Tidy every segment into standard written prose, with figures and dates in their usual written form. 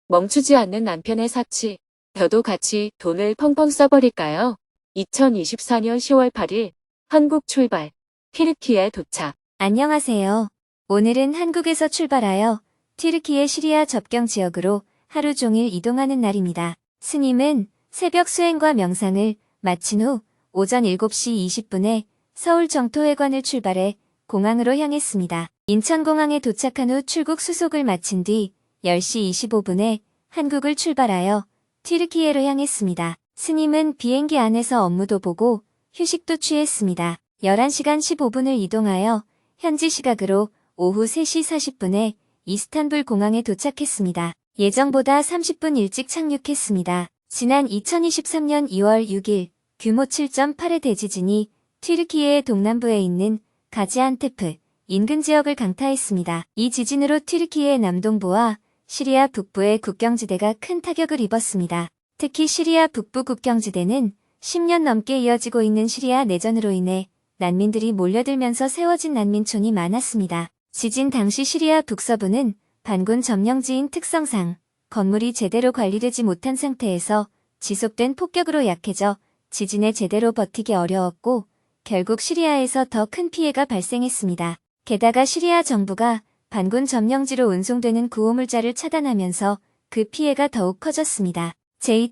멈추지 않는 남편의 사치. 저도 같이 돈을 펑펑 써버릴까요? 2024년 10월 8일 한국 출발. 튀르키예 도착. 안녕하세요. 오늘은 한국에서 출발하여 튀르키예 시리아 접경 지역으로 하루 종일 이동하는 날입니다. 스님은 새벽 수행과 명상을 마친 후 오전 7시 20분에 서울 정토회관을 출발해 공항으로 향했습니다. 인천공항에 도착한 후 출국 수속을 마친 뒤 10시 25분에 한국을 출발하여 튀르키예로 향했습니다. 스님은 비행기 안에서 업무도 보고 휴식도 취했습니다. 11시간 15분을 이동하여 현지 시각으로 오후 3시 40분에 이스탄불 공항에 도착했습니다. 예정보다 30분 일찍 착륙했습니다. 지난 2023년 2월 6일 규모 7.8의 대지진이 튀르키예의 동남부에 있는 가지안테프 인근 지역을 강타했습니다. 이 지진으로 튀르키예의 남동부와 시리아 북부의 국경지대가 큰 타격을 입었습니다. 특히 시리아 북부 국경지대는 10년 넘게 이어지고 있는 시리아 내전으로 인해 난민들이 몰려들면서 세워진 난민촌이 많았습니다. 지진 당시 시리아 북서부는 반군 점령지인 특성상 건물이 제대로 관리되지 못한 상태에서 지속된 폭격으로 약해져 지진에 제대로 버티기 어려웠고 결국 시리아에서 더 큰 피해가 발생했습니다. 게다가 시리아 정부가 반군 점령지로 운송되는 구호물자를 차단하면서 그 피해가 더욱 커졌습니다.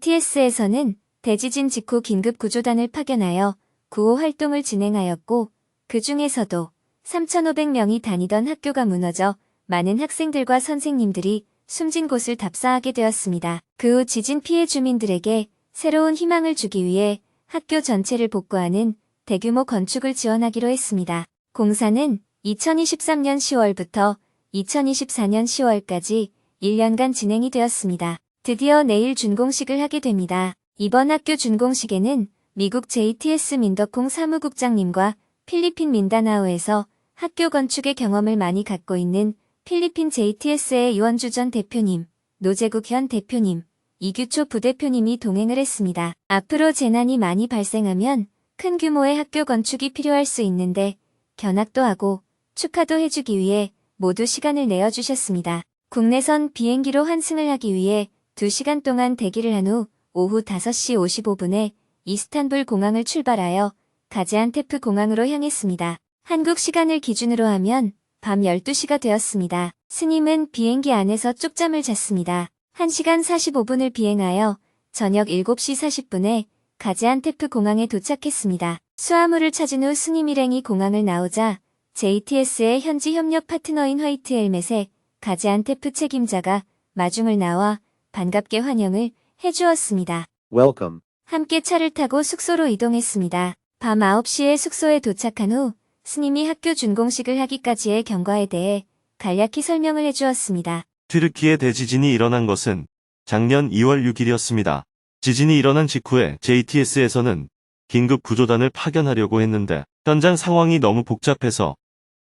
JTS에서는 대지진 직후 긴급구조단을 파견하여 구호 활동을 진행하였고 그 중에서도 3,500명이 다니던 학교가 무너져 많은 학생들과 선생님들이 숨진 곳을 답사하게 되었습니다. 그 후 지진 피해 주민들에게 새로운 희망을 주기 위해 학교 전체를 복구하는 대규모 건축을 지원하기로 했습니다. 공사는 2023년 10월부터 2024년 10월까지 1년간 진행이 되었습니다. 드디어 내일 준공식을 하게 됩니다. 이번 학교 준공식에는 미국 JTS 민덕콩 사무국장님과 필리핀 민다나오에서 학교 건축의 경험을 많이 갖고 있는 필리핀 JTS의 유원주 전 대표님, 노재국 현 대표님, 이규초 부대표님이 동행을 했습니다. 앞으로 재난이 많이 발생하면 큰 규모의 학교 건축이 필요할 수 있는데 견학도 하고 축하도 해주기 위해 모두 시간을 내어주셨습니다. 국내선 비행기로 환승을 하기 위해 2시간 동안 대기를 한 후 오후 5시 55분에 이스탄불 공항을 출발하여 가지안테프 공항으로 향했습니다. 한국 시간을 기준으로 하면 밤 12시가 되었습니다. 스님은 비행기 안에서 쪽잠을 잤습니다. 1시간 45분을 비행하여 저녁 7시 40분에 가지안테프 공항에 도착했습니다. 수화물을 찾은 후 스님 일행이 공항을 나오자 JTS의 현지 협력 파트너인 화이트 헬멧의 가지안테프 책임자가 마중을 나와 반갑게 환영을 해주었습니다. Welcome. 함께 차를 타고 숙소로 이동했습니다. 밤 9시에 숙소에 도착한 후 스님이 학교 준공식을 하기까지의 경과에 대해 간략히 설명을 해주었습니다. 튀르키예 대지진이 일어난 것은 작년 2월 6일이었습니다. 지진이 일어난 직후에 JTS에서는 긴급 구조단을 파견하려고 했는데 현장 상황이 너무 복잡해서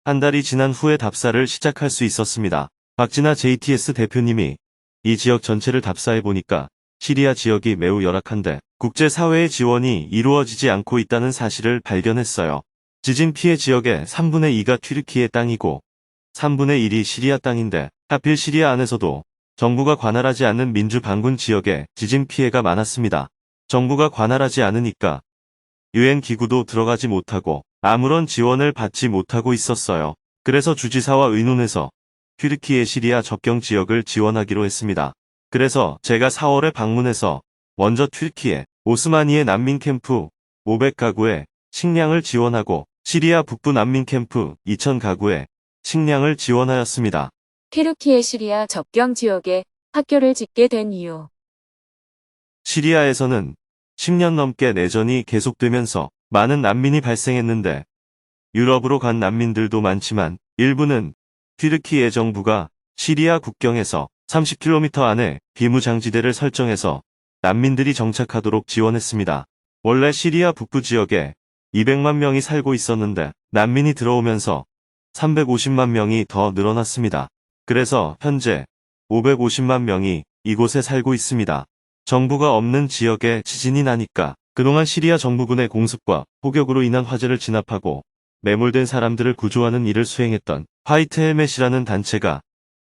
한 달이 지난 후에 답사를 시작할 수 있었습니다. 박진아 JTS 대표님이 이 지역 전체를 답사해보니까 시리아 지역이 매우 열악한데 국제사회의 지원이 이루어지지 않고 있다는 사실을 발견했어요. 지진 피해 지역의 3분의 2가 튀르키예 땅이고 3분의 1이 시리아 땅인데 하필 시리아 안에서도 정부가 관할하지 않는 민주 반군 지역에 지진 피해가 많았습니다. 정부가 관할하지 않으니까 유엔 기구도 들어가지 못하고 아무런 지원을 받지 못하고 있었어요. 그래서 주지사와 의논해서 튀르키예 시리아 접경 지역을 지원하기로 했습니다. 그래서 제가 4월에 방문해서 먼저 튀르키예 오스마니에 난민 캠프 500가구에 식량을 지원하고 시리아 북부 난민 캠프 2,000가구에 식량을 지원하였습니다. 튀르키예 시리아 접경 지역에 학교를 짓게 된 이유. 시리아에서는 10년 넘게 내전이 계속되면서 많은 난민이 발생했는데 유럽으로 간 난민들도 많지만 일부는 튀르키예 정부가 시리아 국경에서 30km 안에 비무장지대를 설정해서 난민들이 정착하도록 지원했습니다. 원래 시리아 북부 지역에 200만 명이 살고 있었는데 난민이 들어오면서 350만 명이 더 늘어났습니다. 그래서 현재 550만 명이 이곳에 살고 있습니다. 정부가 없는 지역에 지진이 나니까 그동안 시리아 정부군의 공습과 폭격으로 인한 화재를 진압하고 매몰된 사람들을 구조하는 일을 수행했던 화이트 헬멧이라는 단체가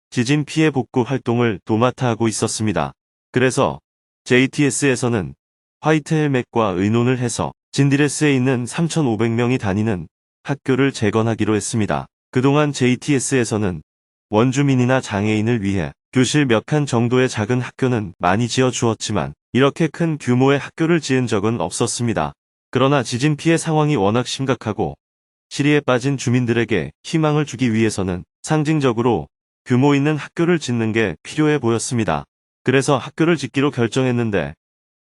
지진 피해 복구 활동을 도맡아 하고 있었습니다. 그래서 JTS에서는 화이트 헬멧과 의논을 해서 진디레스에 있는 3,500명이 다니는 학교를 재건하기로 했습니다. 그동안 JTS에서는 원주민이나 장애인을 위해 교실 몇 칸 정도의 작은 학교는 많이 지어 주었지만 이렇게 큰 규모의 학교를 지은 적은 없었습니다. 그러나 지진 피해 상황이 워낙 심각하고 시리에 빠진 주민들에게 희망을 주기 위해서는 상징적으로 규모 있는 학교를 짓는 게 필요해 보였습니다. 그래서 학교를 짓기로 결정했는데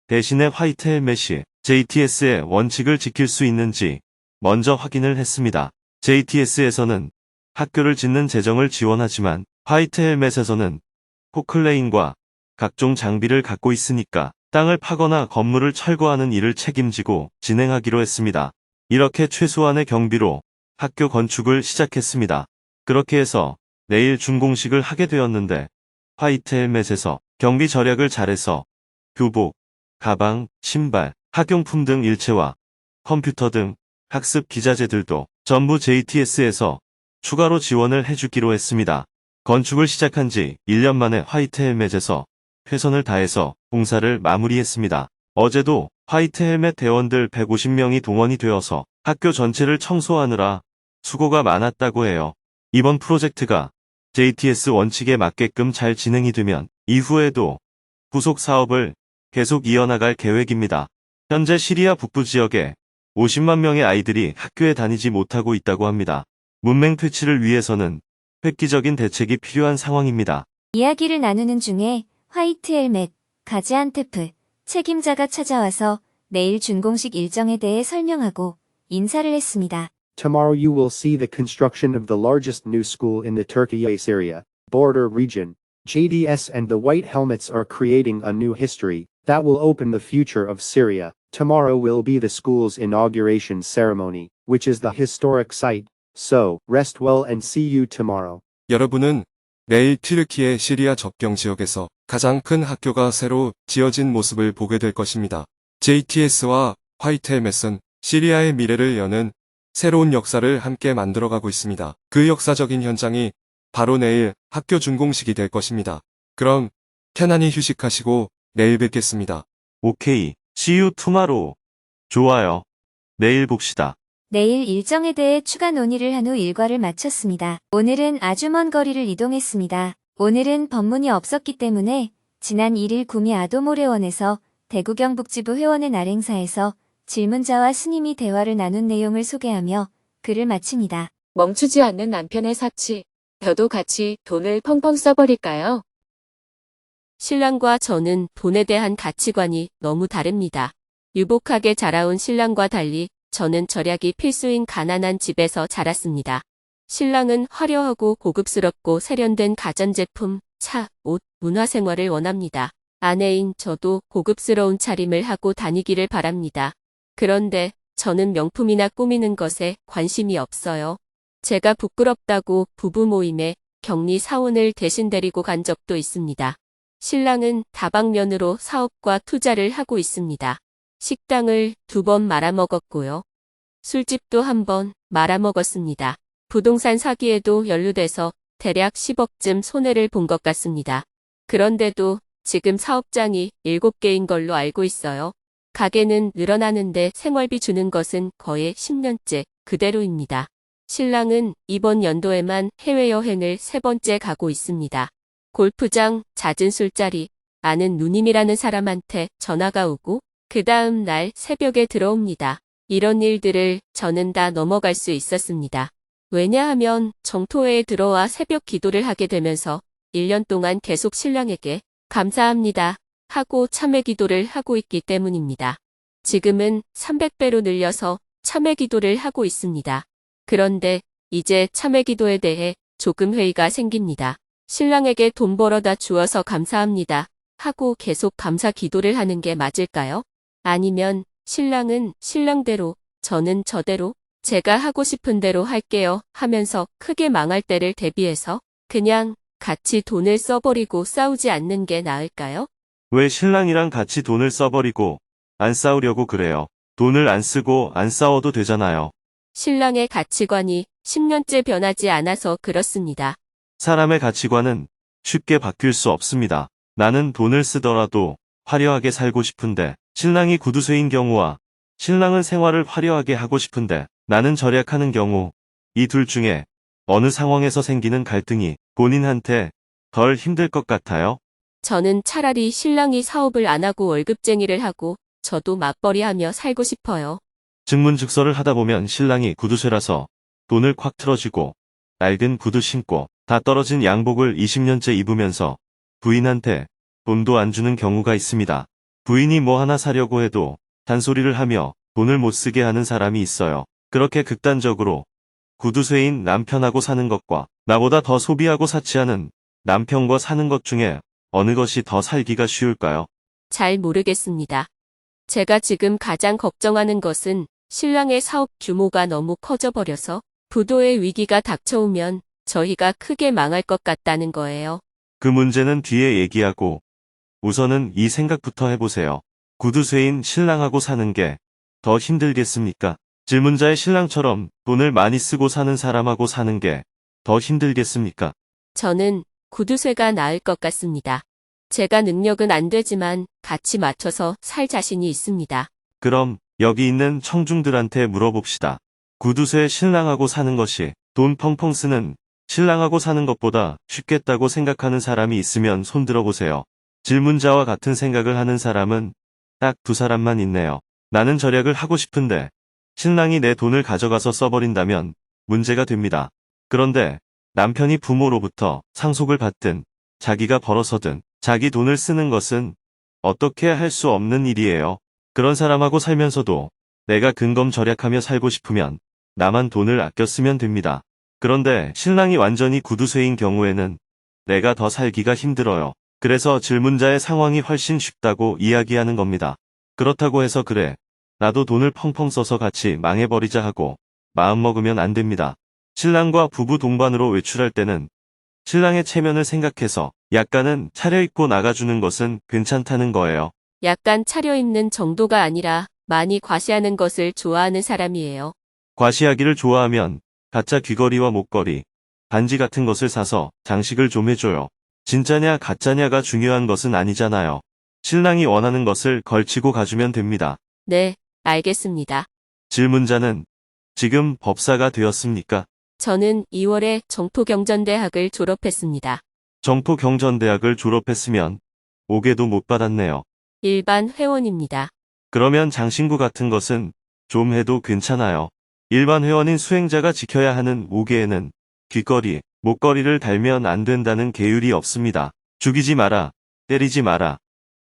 대신에 화이트 헬멧이 JTS의 원칙을 지킬 수 있는지 먼저 확인을 했습니다. JTS에서는 학교를 짓는 재정을 지원하지만 화이트 헬멧에서는 포클레인과 각종 장비를 갖고 있으니까 땅을 파거나 건물을 철거하는 일을 책임지고 진행하기로 했습니다. 이렇게 최소한의 경비로 학교 건축을 시작했습니다. 그렇게 해서 내일 준공식을 하게 되었는데 화이트 헬멧에서 경비 절약을 잘해서 교복, 가방, 신발, 학용품 등 일체와 컴퓨터 등 학습 기자재들도 전부 JTS에서 추가로 지원을 해주기로 했습니다. 건축을 시작한 지 1년 만에 화이트 헬멧에서 최선을 다해서 공사를 마무리했습니다. 어제도 화이트 헬멧 대원들 150명이 동원이 되어서 학교 전체를 청소하느라 수고가 많았다고 해요. 이번 프로젝트가 JTS 원칙에 맞게끔 잘 진행이 되면 이후에도 후속 사업을 계속 이어나갈 계획입니다. 현재 시리아 북부 지역에 50만 명의 아이들이 학교에 다니지 못하고 있다고 합니다. 문맹 퇴치를 위해서는 획기적인 대책이 필요한 상황입니다. 이야기를 나누는 중에 화이트 헬멧, 가지안테프 책임자가 찾아와서 내일 준공식 일정에 대해 설명하고 인사를 했습니다. Tomorrow you will see the construction of the largest new school in the Turkey-Syria border region. JDS and the White Helmets are creating a new history that will open the future of Syria. Tomorrow will be the school's inauguration ceremony, which is the historic site. So, rest well and see you tomorrow. 여러분은 내일 튀르키예 시리아 접경 지역에서 가장 큰 학교가 새로 지어진 모습을 보게 될 것입니다. JTS와 화이트 헬멧은 시리아의 미래를 여는 새로운 역사를 함께 만들어가고 있습니다. 그 역사적인 현장이 바로 내일 학교 준공식이 될 것입니다. 그럼 편안히 휴식하시고 내일 뵙겠습니다. 오케이, see you tomorrow. 좋아요. 내일 봅시다. 내일 일정에 대해 추가 논의를 한 후 일과를 마쳤습니다. 오늘은 아주 먼 거리를 이동했습니다. 오늘은 법문이 없었기 때문에 지난 1일 구미 아도모래원에서 대구경북지부 회원의 날 행사에서 질문자와 스님이 대화를 나눈 내용을 소개하며 글을 마칩니다. 멈추지 않는 남편의 사치. 저도 같이 돈을 펑펑 써버릴까요? 신랑과 저는 돈에 대한 가치관이 너무 다릅니다. 유복하게 자라온 신랑과 달리 저는 절약이 필수인 가난한 집에서 자랐습니다. 신랑은 화려하고 고급스럽고 세련된 가전제품, 차, 옷, 문화생활을 원합니다. 아내인 저도 고급스러운 차림을 하고 다니기를 바랍니다. 그런데 저는 명품이나 꾸미는 것에 관심이 없어요. 제가 부끄럽다고 부부 모임에 격리 사원을 대신 데리고 간 적도 있습니다. 신랑은 다방면으로 사업과 투자를 하고 있습니다. 식당을 2번 말아먹었고요. 술집도 1번 말아먹었습니다. 부동산 사기에도 연루돼서 대략 10억쯤 손해를 본 것 같습니다. 그런데도 지금 사업장이 7개인 걸로 알고 있어요. 가게는 늘어나는데 생활비 주는 것은 거의 10년째 그대로입니다. 신랑은 이번 연도에만 해외여행을 3번째 가고 있습니다. 골프장, 잦은 술자리, 아는 누님이라는 사람한테 전화가 오고 그 다음 날 새벽에 들어옵니다. 이런 일들을 저는 다 넘어갈 수 있었습니다. 왜냐하면 정토회에 들어와 새벽 기도를 하게 되면서 1년 동안 계속 신랑에게 감사합니다 하고 참회 기도를 하고 있기 때문입니다. 지금은 300배로 늘려서 참회 기도를 하고 있습니다. 그런데 이제 참회 기도에 대해 조금 회의가 생깁니다. 신랑에게 돈 벌어다 주어서 감사합니다 하고 계속 감사 기도를 하는 게 맞을까요? 아니면 신랑은 신랑대로, 저는 저대로, 제가 하고 싶은 대로 할게요 하면서 크게 망할 때를 대비해서 그냥 같이 돈을 써버리고 싸우지 않는 게 나을까요? 왜 신랑이랑 같이 돈을 써버리고 안 싸우려고 그래요? 돈을 안 쓰고 안 싸워도 되잖아요. 신랑의 가치관이 10년째 변하지 않아서 그렇습니다. 사람의 가치관은 쉽게 바뀔 수 없습니다. 나는 돈을 쓰더라도 화려하게 살고 싶은데 신랑이 구두쇠인 경우와 신랑은 생활을 화려하게 하고 싶은데 나는 절약하는 경우 이 둘 중에 어느 상황에서 생기는 갈등이 본인한테 덜 힘들 것 같아요? 저는 차라리 신랑이 사업을 안 하고 월급쟁이를 하고 저도 맞벌이하며 살고 싶어요. 증문즉서를 하다 보면 신랑이 구두쇠라서 돈을 콱 틀어쥐고 낡은 구두 신고 다 떨어진 양복을 20년째 입으면서 부인한테 돈도 안 주는 경우가 있습니다. 부인이 뭐 하나 사려고 해도 잔소리를 하며 돈을 못 쓰게 하는 사람이 있어요. 그렇게 극단적으로 구두쇠인 남편하고 사는 것과 나보다 더 소비하고 사치하는 남편과 사는 것 중에 어느 것이 더 살기가 쉬울까요? 잘 모르겠습니다. 제가 지금 가장 걱정하는 것은 신랑의 사업 규모가 너무 커져버려서 부도의 위기가 닥쳐오면 저희가 크게 망할 것 같다는 거예요. 그 문제는 뒤에 얘기하고 우선은 이 생각부터 해보세요. 구두쇠인 신랑하고 사는 게 더 힘들겠습니까? 질문자의 신랑처럼 돈을 많이 쓰고 사는 사람하고 사는 게 더 힘들겠습니까? 저는 구두쇠가 나을 것 같습니다. 제가 능력은 안 되지만 같이 맞춰서 살 자신이 있습니다. 그럼 여기 있는 청중들한테 물어봅시다. 구두쇠 신랑하고 사는 것이 돈 펑펑 쓰는 신랑하고 사는 것보다 쉽겠다고 생각하는 사람이 있으면 손 들어보세요. 질문자와 같은 생각을 하는 사람은 딱 두 사람만 있네요. 나는 절약을 하고 싶은데 신랑이 내 돈을 가져가서 써버린다면 문제가 됩니다. 그런데 남편이 부모로부터 상속을 받든 자기가 벌어서든 자기 돈을 쓰는 것은 어떻게 할 수 없는 일이에요. 그런 사람하고 살면서도 내가 근검 절약하며 살고 싶으면 나만 돈을 아껴 쓰면 됩니다. 그런데 신랑이 완전히 구두쇠인 경우에는 내가 더 살기가 힘들어요. 그래서 질문자의 상황이 훨씬 쉽다고 이야기하는 겁니다. 그렇다고 해서 그래, 나도 돈을 펑펑 써서 같이 망해버리자 하고 마음먹으면 안 됩니다. 신랑과 부부 동반으로 외출할 때는 신랑의 체면을 생각해서 약간은 차려입고 나가주는 것은 괜찮다는 거예요. 약간 차려입는 정도가 아니라 많이 과시하는 것을 좋아하는 사람이에요. 과시하기를 좋아하면 가짜 귀걸이와 목걸이, 반지 같은 것을 사서 장식을 좀 해줘요. 진짜냐 가짜냐가 중요한 것은 아니잖아요. 신랑이 원하는 것을 걸치고 가주면 됩니다. 네, 알겠습니다. 질문자는 지금 법사가 되었습니까? 저는 2월에 정포경전대학을 졸업했습니다. 정포경전대학을 졸업했으면 5개도 못 받았네요. 일반 회원입니다. 그러면 장신구 같은 것은 좀 해도 괜찮아요. 일반 회원인 수행자가 지켜야 하는 5개에는 귀걸이, 목걸이를 달면 안 된다는 계율이 없습니다. 죽이지 마라, 때리지 마라,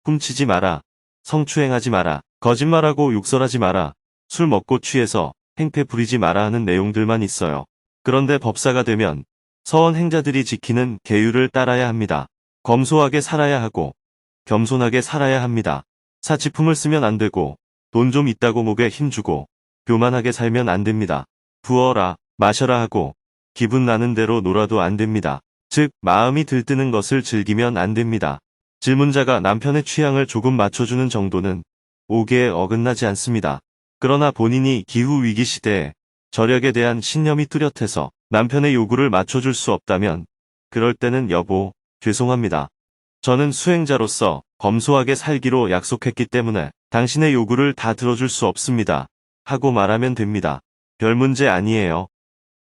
훔치지 마라, 성추행하지 마라, 거짓말하고 욕설하지 마라, 술 먹고 취해서 행패 부리지 마라 하는 내용들만 있어요. 그런데 법사가 되면 서원 행자들이 지키는 계율을 따라야 합니다. 검소하게 살아야 하고 겸손하게 살아야 합니다. 사치품을 쓰면 안 되고 돈 좀 있다고 목에 힘주고 교만하게 살면 안 됩니다. 부어라, 마셔라 하고 기분 나는 대로 놀아도 안 됩니다. 즉 마음이 들뜨는 것을 즐기면 안 됩니다. 질문자가 남편의 취향을 조금 맞춰주는 정도는 5개에 어긋나지 않습니다. 그러나 본인이 기후위기 시대에 절약에 대한 신념이 뚜렷해서 남편의 요구를 맞춰줄 수 없다면 그럴 때는 여보, 죄송합니다. 저는 수행자로서 검소하게 살기로 약속했기 때문에 당신의 요구를 다 들어줄 수 없습니다. 하고 말하면 됩니다. 별 문제 아니에요.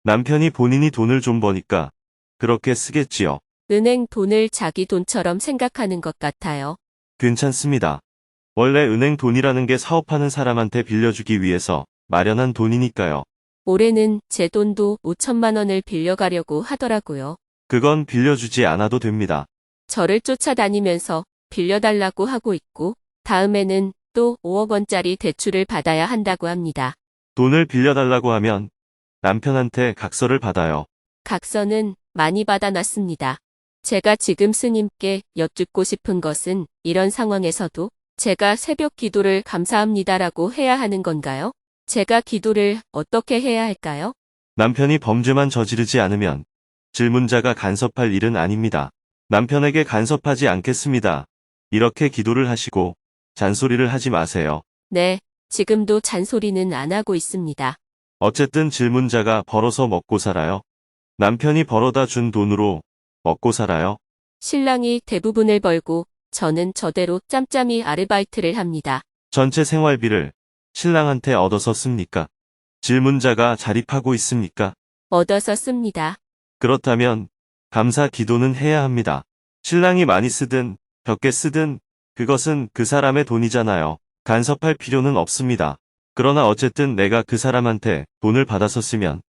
남편이 본인이 돈을 좀 버니까 그렇게 쓰겠지요. 은행 돈을 자기 돈처럼 생각하는 것 같아요. 괜찮습니다. 원래 은행 돈이라는 게 사업하는 사람한테 빌려주기 위해서 마련한 돈이니까요. 올해는 제 돈도 5천만 원을 빌려가려고 하더라고요. 그건 빌려주지 않아도 됩니다. 저를 쫓아다니면서 빌려달라고 하고 있고 다음에는 또 5억 원짜리 대출을 받아야 한다고 합니다. 돈을 빌려달라고 하면 남편한테 각서를 받아요. 각서는 많이 받아놨습니다. 제가 지금 스님께 여쭙고 싶은 것은 이런 상황에서도 제가 새벽 기도를 감사합니다라고 해야 하는 건가요? 제가 기도를 어떻게 해야 할까요? 남편이 범죄만 저지르지 않으면 질문자가 간섭할 일은 아닙니다. 남편에게 간섭하지 않겠습니다. 이렇게 기도를 하시고 잔소리를 하지 마세요. 네, 지금도 잔소리는 안 하고 있습니다. 어쨌든 질문자가 벌어서 먹고 살아요. 남편이 벌어다 준 돈으로 먹고 살아요. 신랑이 대부분을 벌고 저는 저대로 짬짬이 아르바이트를 합니다. 전체 생활비를 신랑한테 얻어서 씁니까? 질문자가 자립하고 있습니까? 얻어서 씁니다. 그렇다면 감사 기도는 해야 합니다. 신랑이 많이 쓰든 적게 쓰든 그것은 그 사람의 돈이잖아요. 간섭할 필요는 없습니다. 그러나 어쨌든 내가 그 사람한테 돈을 받아서 쓰면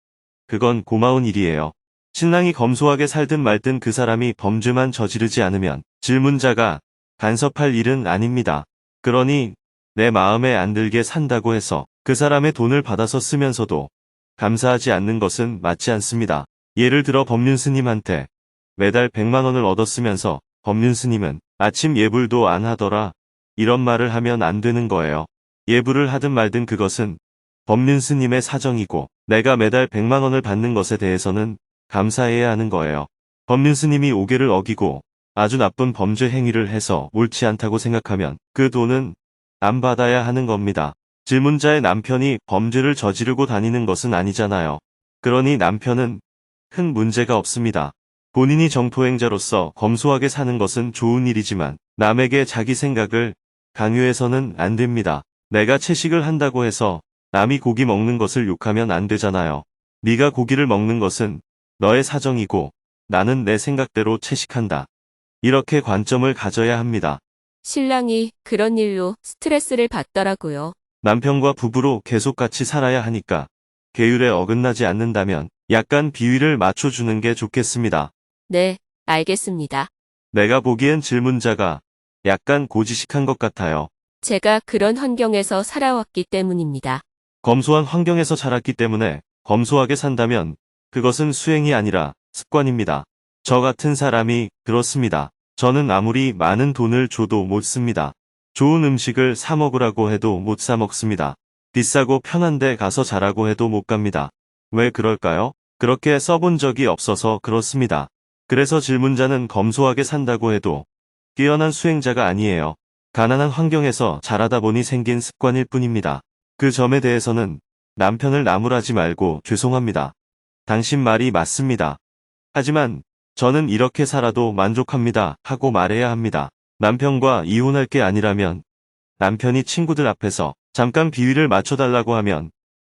그건 고마운 일이에요. 신랑이 검소하게 살든 말든 그 사람이 범죄만 저지르지 않으면 질문자가 간섭할 일은 아닙니다. 그러니 내 마음에 안 들게 산다고 해서 그 사람의 돈을 받아서 쓰면서도 감사하지 않는 것은 맞지 않습니다. 예를 들어 법륜 스님한테 매달 100만 원을 얻었으면서 법륜 스님은 아침 예불도 안 하더라. 이런 말을 하면 안 되는 거예요. 예불을 하든 말든 그것은 법륜 스님의 사정이고 내가 매달 100만 원을 받는 것에 대해서는 감사해야 하는 거예요. 법륜 스님이 오계를 어기고 아주 나쁜 범죄 행위를 해서 옳지 않다고 생각하면 그 돈은 안 받아야 하는 겁니다. 질문자의 남편이 범죄를 저지르고 다니는 것은 아니잖아요. 그러니 남편은 큰 문제가 없습니다. 본인이 정토행자로서 검소하게 사는 것은 좋은 일이지만 남에게 자기 생각을 강요해서는 안 됩니다. 내가 채식을 한다고 해서 남이 고기 먹는 것을 욕하면 안 되잖아요. 네가 고기를 먹는 것은 너의 사정이고 나는 내 생각대로 채식한다. 이렇게 관점을 가져야 합니다. 신랑이 그런 일로 스트레스를 받더라고요. 남편과 부부로 계속 같이 살아야 하니까 계율에 어긋나지 않는다면 약간 비위를 맞춰주는 게 좋겠습니다. 네, 알겠습니다. 내가 보기엔 질문자가 약간 고지식한 것 같아요. 제가 그런 환경에서 살아왔기 때문입니다. 검소한 환경에서 자랐기 때문에 검소하게 산다면 그것은 수행이 아니라 습관입니다. 저 같은 사람이 그렇습니다. 저는 아무리 많은 돈을 줘도 못 씁니다. 좋은 음식을 사 먹으라고 해도 못 사 먹습니다. 비싸고 편한 데 가서 자라고 해도 못 갑니다. 왜 그럴까요? 그렇게 써본 적이 없어서 그렇습니다. 그래서 질문자는 검소하게 산다고 해도 뛰어난 수행자가 아니에요. 가난한 환경에서 자라다 보니 생긴 습관일 뿐입니다. 그 점에 대해서는 남편을 나무라지 말고 죄송합니다. 당신 말이 맞습니다. 하지만 저는 이렇게 살아도 만족합니다 하고 말해야 합니다. 남편과 이혼할 게 아니라면 남편이 친구들 앞에서 잠깐 비위를 맞춰달라고 하면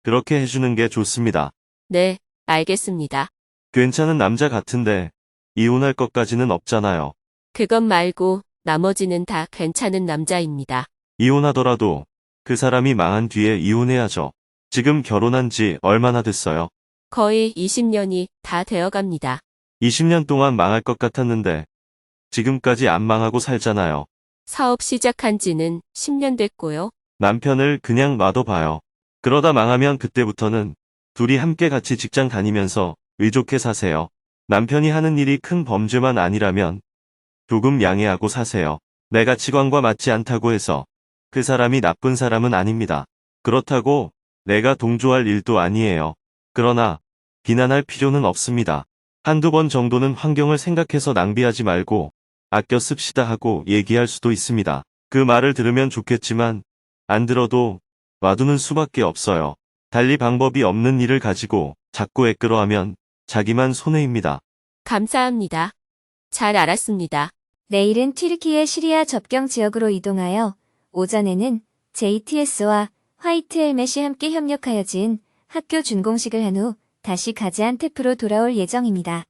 그렇게 해주는 게 좋습니다. 네, 알겠습니다. 괜찮은 남자 같은데 이혼할 것까지는 없잖아요. 그것 말고 나머지는 다 괜찮은 남자입니다. 이혼하더라도 그 사람이 망한 뒤에 이혼해야죠. 지금 결혼한 지 얼마나 됐어요? 거의 20년이 다 되어갑니다. 20년 동안 망할 것 같았는데 지금까지 안 망하고 살잖아요. 사업 시작한 지는 10년 됐고요. 남편을 그냥 놔둬봐요. 그러다 망하면 그때부터는 둘이 함께 같이 직장 다니면서 의좋게 사세요. 남편이 하는 일이 큰 범죄만 아니라면 조금 양해하고 사세요. 내 가치관과 맞지 않다고 해서 그 사람이 나쁜 사람은 아닙니다. 그렇다고 내가 동조할 일도 아니에요. 그러나 비난할 필요는 없습니다. 한두 번 정도는 환경을 생각해서 낭비하지 말고 아껴 씁시다 하고 얘기할 수도 있습니다. 그 말을 들으면 좋겠지만 안 들어도 놔두는 수밖에 없어요. 달리 방법이 없는 일을 가지고 자꾸 애끌어하면 자기만 손해입니다. 감사합니다. 잘 알았습니다. 내일은 튀르키예 시리아 접경 지역으로 이동하여 오전에는 JTS와 화이트 헬멧이 함께 협력하여 지은 학교 준공식을 한 후 다시 가지안테프로 돌아올 예정입니다.